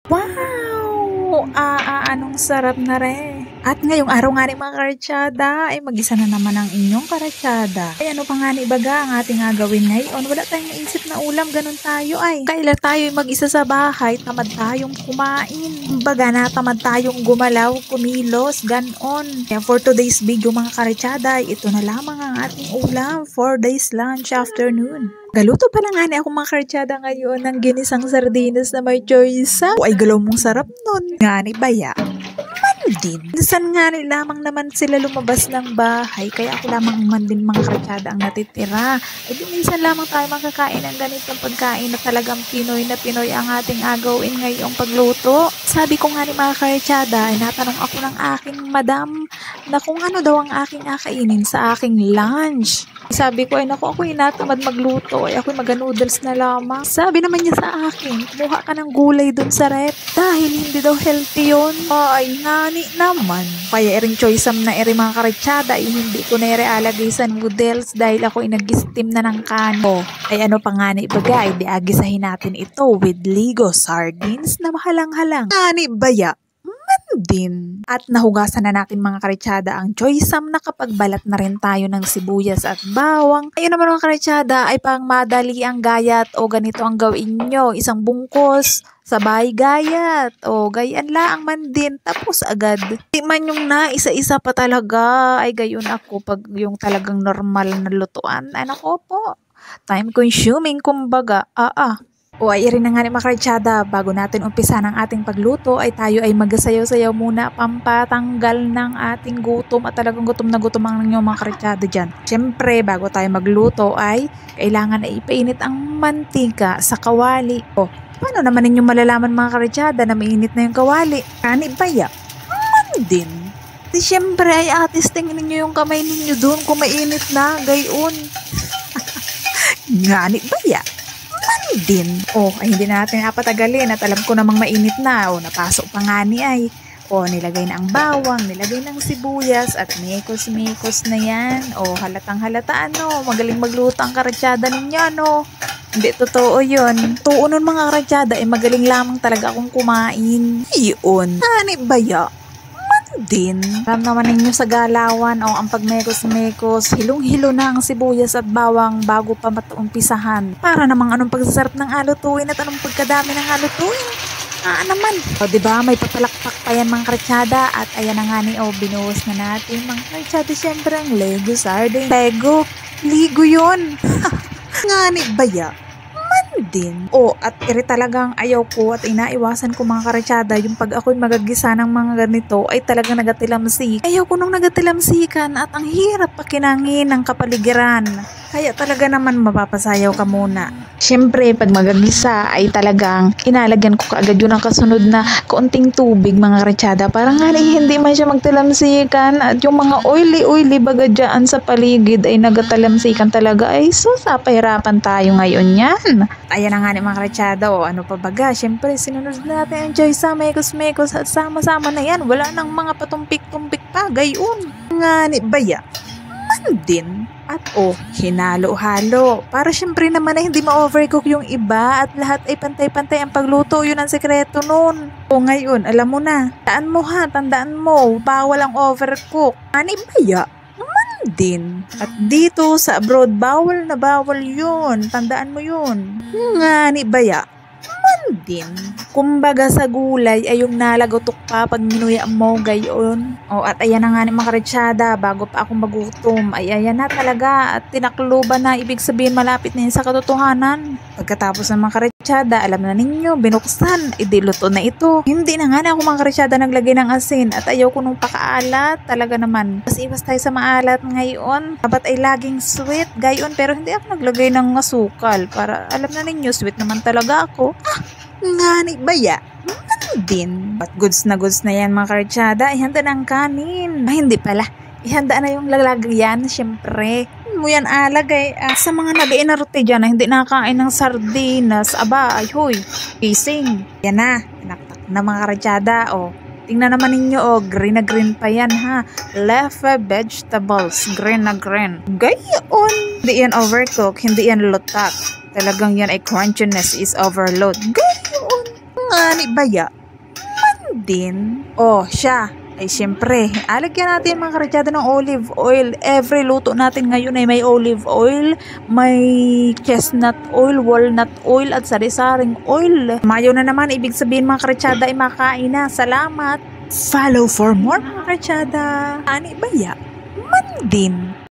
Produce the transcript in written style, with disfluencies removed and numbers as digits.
Wow! Anong sarap na re. At ngayong araw nga ni mga karatsada, ay mag-isa na naman ang inyong karatsada. Ay ano pa nga ni baga ang ating gagawin ngayon? Wala tayong naisip na ulam, ganun tayo ay. Kaila tayo mag-isa sa bahay, tamad tayong kumain. Baga na tamad tayong gumalaw, kumilos, ganon. Kaya for today's video mga karatsada, ito na lamang ang ating ulam for days lunch afternoon. Galuto pa lang nga ni ako mga karatsada ngayon ng ginisang sardinas na may choice. Ay galaw mong sarap nun. Nga ni baya. Din. Minsan nga lamang naman sila lumabas ng bahay, kaya ako lamang man din mga karatsada ang natitira. Ay di minsan lamang tayo makakain ng ganitong pagkain na talagang Pinoy na Pinoy ang ating agawin ngayong pagluto. Sabi ko nga ni mga karatsada, ay natanong ako ng aking madam na kung ano daw ang aking akainin sa aking lunch. Sabi ko ay naku, ako'y natamad magluto, ay ako'y maga-noodles na lamang. Sabi naman niya sa akin, kumuha ka ng gulay dun sa rep dahil hindi daw healthy yun. Ay ngani naman. Kaya ering choice na eri mga karatsada, ay hindi ko na alagay sa noodles dahil ako'y nag-steam na ng kano. Ay ano pa nga ni ibaga, ay diagisahin natin ito with Ligo sardines na mahalang-halang. Ngani baya? Din. At nahugasan na natin mga karatsada ang choysam na kapag balat na rin tayo ng sibuyas at bawang. Ayun naman mga karatsada ay pang madali ang gayat o ganito ang gawin nyo. Isang bungkos, sabay gayat o gayan laang man din tapos agad. Di man yung na isa-isa pa talaga ay gayon ako pag yung talagang normal na lutuan. Ay nako po, time consuming kumbaga. O ay rin na nga ni mga karatsada, bago natin umpisa ng ating pagluto ay tayo ay magasayaw-sayaw muna pampatanggal ng ating gutom at talagang gutom na gutom ang inyong mga karatsada dyan. Siyempre, bago tayo magluto ay kailangan ay ipainit ang mantika sa kawali. O, paano naman ninyo malalaman mga karatsada na mainit na yung kawali? Kani baya? Din. Di siyempre ay atis tingin ninyo yung kamay ninyo doon kung mainit na, gayon. Ngani baya? Din. Ay hindi natin napatagalin at alam ko namang mainit na. Napasok pa nga ni ay. Nilagay na ang bawang, nilagay ng sibuyas at mekos-mekos na yan. Halatang halata magaling magluto ang karatsada ninyo Hindi totoo yun. Totoo nun mga karatsada ay magaling lamang talaga akong kumain. Iyon. Ani baya? Din. Alam naman ninyo sa galawan ang pagmekos-mekos, hilong-hilo na ang sibuyas at bawang bago pa matuumpisahan. Para namang anong pagsasarap ng alutuin at anong pagkadami ng alutuin. Naman. Diba may papalakpak pa yan mga karatsada at ayan na nga ni binuhos na natin mga karatsada syempre ang Ligo sardine. Ligo yun. Ngani baya? Din. At iri talagang ayaw ko at inaiwasan ko mga karatsada yung pag ako'y magagisa ng mga ganito ay talagang nagatilamsik. Ayaw ko nung nagatilamsikan at ang hirap pakinangin ng kapaligiran. Kaya talaga naman mapapasayaw ka muna. Siyempre, pag magagisa ay talagang inalagyan ko kaagad yun ang kasunod na kaunting tubig mga karatsada. Parang nga hindi man siya magtalamsikan at yung mga oily baga dyan sa paligid ay nagatalamsikan talaga. Ay sus, pahirapan tayo ngayon yan. Ayan na nga ni mga karatsada ano pa baga. Siyempre, sinunod natin ang choice sa mekos-mekos at sama-sama na yan. Wala nang mga patumpik-tumpik pa. Gayon. Nga ni baya? Din. At hinalo-halo. Para syempre naman ay hindi ma-overcook yung iba at lahat ay pantay-pantay ang pagluto. Yun ang sekreto nun. Ngayon, alam mo na. Tandaan mo, bawal ang overcook. Ani baya? Din. At dito sa abroad, bawal na bawal yun. Tandaan mo yun. Ngani baya? Din. Kumbaga sa gulay ay yung nalagotok pa pag minuya mo gayon. At ayan na nga ni mga karatsada, bago pa ako magutom ay ayan na talaga at tinakluban na, ibig sabihin malapit na yun sa katotohanan. Pagkatapos ng mga karatsada, alam na ninyo, binuksan, idiluto na ito. Hindi na nga na ako mga karatsada naglagay ng asin at ayaw ko nung pakaalat, talaga naman. Mas iwas tayo sa maalat ngayon. Dapat ay laging sweet gayon, pero hindi ako naglagay ng asukal para alam na ninyo, sweet naman talaga ako. Ngani baya? Din. At goods na yan mga karatsada. Ihanda na ang kanin. Hindi pala. Ihanda na yung lalagyan, syempre. Mo yan alagay. Sa mga nagain na roti dyan na hindi nakakain ng sardinas. Ay hoy. Kising. Yan na. Pinaktak na mga karatsada. Tingnan naman ninyo, green na green pa yan ha. Leafy vegetables, green na green. Gayon. Hindi yan overcook, hindi yan lutak. Talagang yan ay crunchiness is overload. Gayon. Ngani baya? din. Oh, siya. Ay, syempre, alagyan natin mga karatsyada ng olive oil. Every luto natin ngayon ay may olive oil, may chestnut oil, walnut oil, at sari-saring oil. Mayo na naman, ibig sabihin mga karatsyada ay makain na. Salamat! Follow for more mga karatsyada. Ani baya? Man din.